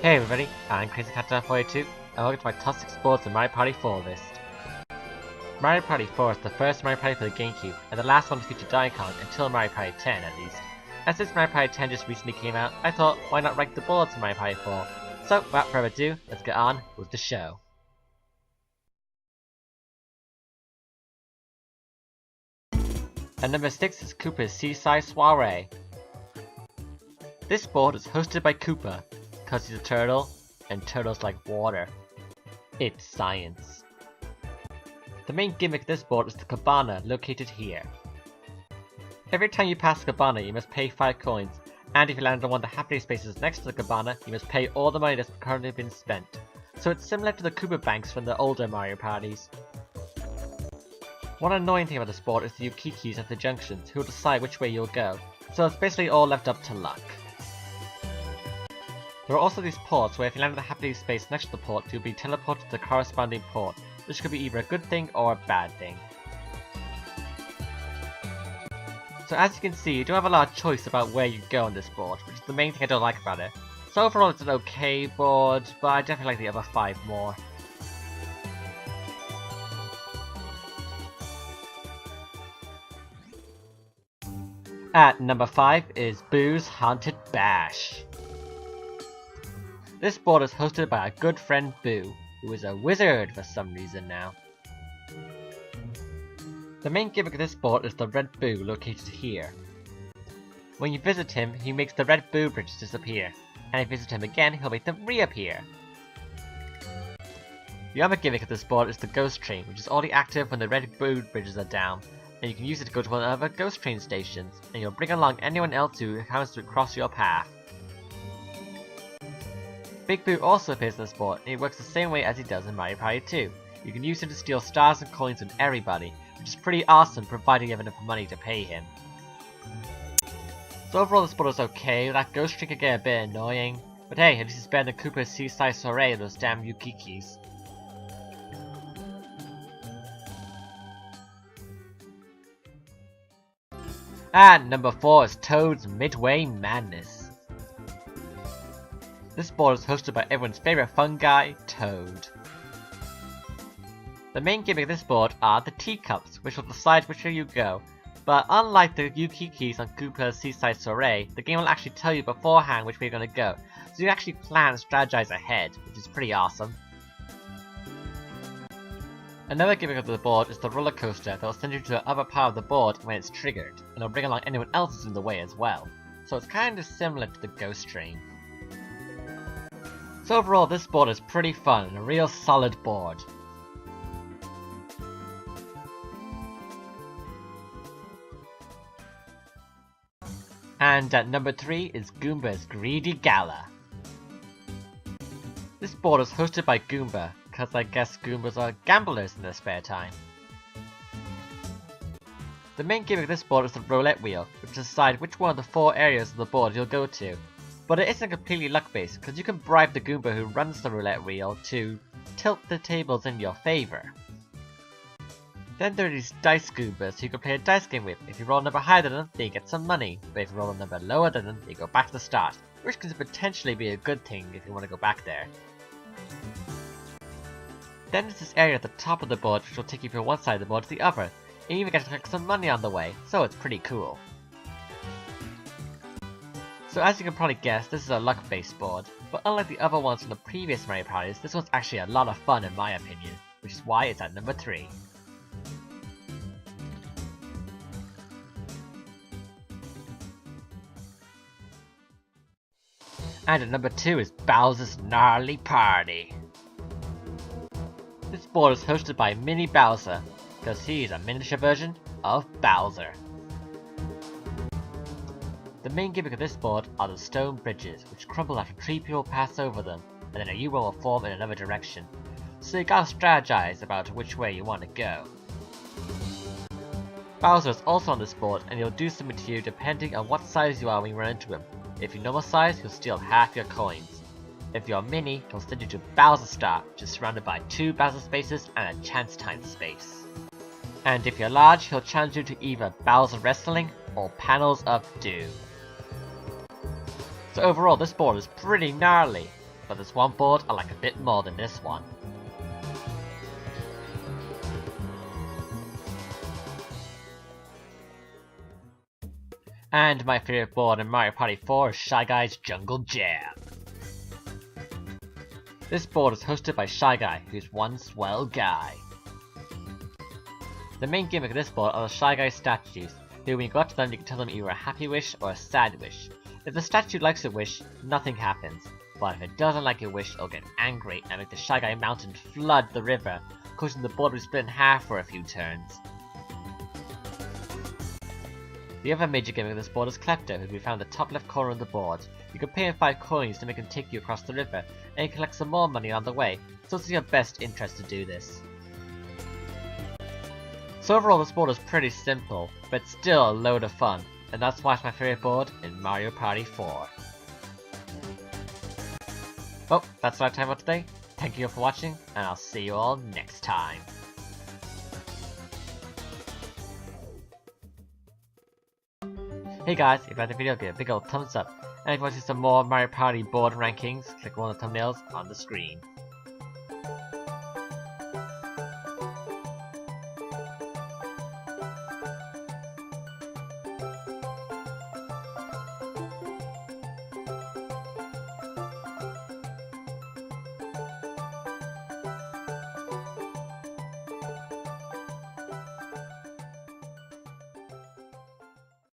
Hey everybody, I'm CrazyCat42, and welcome to my top 6 sports in Mario Party 4 list. Mario Party 4 is the first Mario Party for the GameCube, and the last one to feature Donkey Kong until Mario Party 10 at least. And since Mario Party 10 just recently came out, I thought why not rank the boards in Mario Party 4. So without further ado, let's get on with the show. At number 6 is Koopa's Seaside Soiree. This board is hosted by Koopa, because he's a turtle, and turtles like water. It's science. The main gimmick of this board is the cabana located here. Every time you pass the cabana you must pay 5 coins, and if you land on one of the happening spaces next to the cabana you must pay all the money that's currently been spent. So it's similar to the Koopa banks from the older Mario parties. One annoying thing about this board is the Yukikis at the junctions who will decide which way you'll go, so it's basically all left up to luck. There are also these ports where if you land in the happening space next to the port, you'll be teleported to the corresponding port, which could be either a good thing or a bad thing. So as you can see, you don't have a lot of choice about where you go on this board, which is the main thing I don't like about it. So overall it's an okay board, but I definitely like the other 5 more. At number 5 is Boo's Haunted Bash. This board is hosted by our good friend Boo, who is a wizard for some reason now. The main gimmick of this board is the red Boo located here. When you visit him, he makes the red Boo bridges disappear, and if you visit him again, he'll make them reappear. The other gimmick of this board is the ghost train, which is only active when the red Boo bridges are down, and you can use it to go to one of the other ghost train stations, and you'll bring along anyone else who happens to cross your path. Big Boo also appears in this board, and it works the same way as he does in Mario Party 2. You can use him to steal stars and coins from everybody, which is pretty awesome provided you have enough money to pay him. So overall this board is okay, that ghost train can get a bit annoying, but hey, at least it's better than Koopa's Seaside Soiree and those damn Yukikis. And number 4 is Toad's Midway Madness. This board is hosted by everyone's favourite fun guy, Toad. The main gimmick of this board are the teacups, which will decide which way you go, but unlike the Yukikis on Koopa's Seaside Soiree, the game will actually tell you beforehand which way you're going to go, so you can actually plan and strategize ahead, which is pretty awesome. Another gimmick of the board is the roller coaster that will send you to the other part of the board when it's triggered, and it'll bring along anyone else who's in the way as well, so it's kinda similar to the ghost train. So overall this board is pretty fun and a real solid board. And at number 3 is Goomba's Greedy Gala. This board is hosted by Goomba, because I guess Goombas are gamblers in their spare time. The main gimmick of this board is the roulette wheel, which decides which one of the 4 areas of the board you'll go to. But it isn't completely luck based, because you can bribe the Goomba who runs the roulette wheel to tilt the tables in your favour. Then there are these dice Goombas who you can play a dice game with. If you roll a number higher than them, they get some money, but if you roll a number lower than them, they go back to the start, which can potentially be a good thing if you want to go back there. Then there's this area at the top of the board which will take you from one side of the board to the other, and you even get to collect some money on the way, so it's pretty cool. So as you can probably guess, this is a luck-based board, but unlike the other ones from the previous Mario parties, this one's actually a lot of fun in my opinion, which is why it's at number 3. And at number 2 is Bowser's Gnarly Party. This board is hosted by Mini Bowser, because he's a miniature version of Bowser. The main gimmick of this board are the stone bridges, which crumble after 3 people pass over them, and then a U-boat will form in another direction. So you gotta strategize about which way you want to go. Bowser is also on this board, and he'll do something to you depending on what size you are when you run into him. If you're normal size, he'll steal half your coins. If you're mini, he'll send you to Bowser Star, which is surrounded by 2 Bowser spaces and a Chance Time space. And if you're large, he'll challenge you to either Bowser Wrestling or Panels of Doom. So overall, this board is pretty gnarly. but there's one board I like a bit more than this one. And my favorite board in Mario Party 4 is Shy Guy's Jungle Jam. This board is hosted by Shy Guy, who's one swell guy. The main gimmick of this board are the Shy Guy statues, who when you go up to them you can tell them either a happy wish or a sad wish. If the statue likes a wish, nothing happens, but if it doesn't like a wish, it'll get angry and make the Shy Guy mountain flood the river, causing the board to be split in half for a few turns. The other major gimmick of this board is Klepto, who can be found in the top left corner of the board. You can pay him 5 coins to make him take you across the river, and you collect some more money on the way, so it's in your best interest to do this. So overall this board is pretty simple, but still a load of fun, and that's why it's my favourite board in Mario Party 4. Well, that's all I have time for today. Thank you all for watching, and I'll see you all next time. Hey guys, if you liked the video, give it a big old thumbs up, and if you want to see some more Mario Party board rankings, click one of the thumbnails on the screen.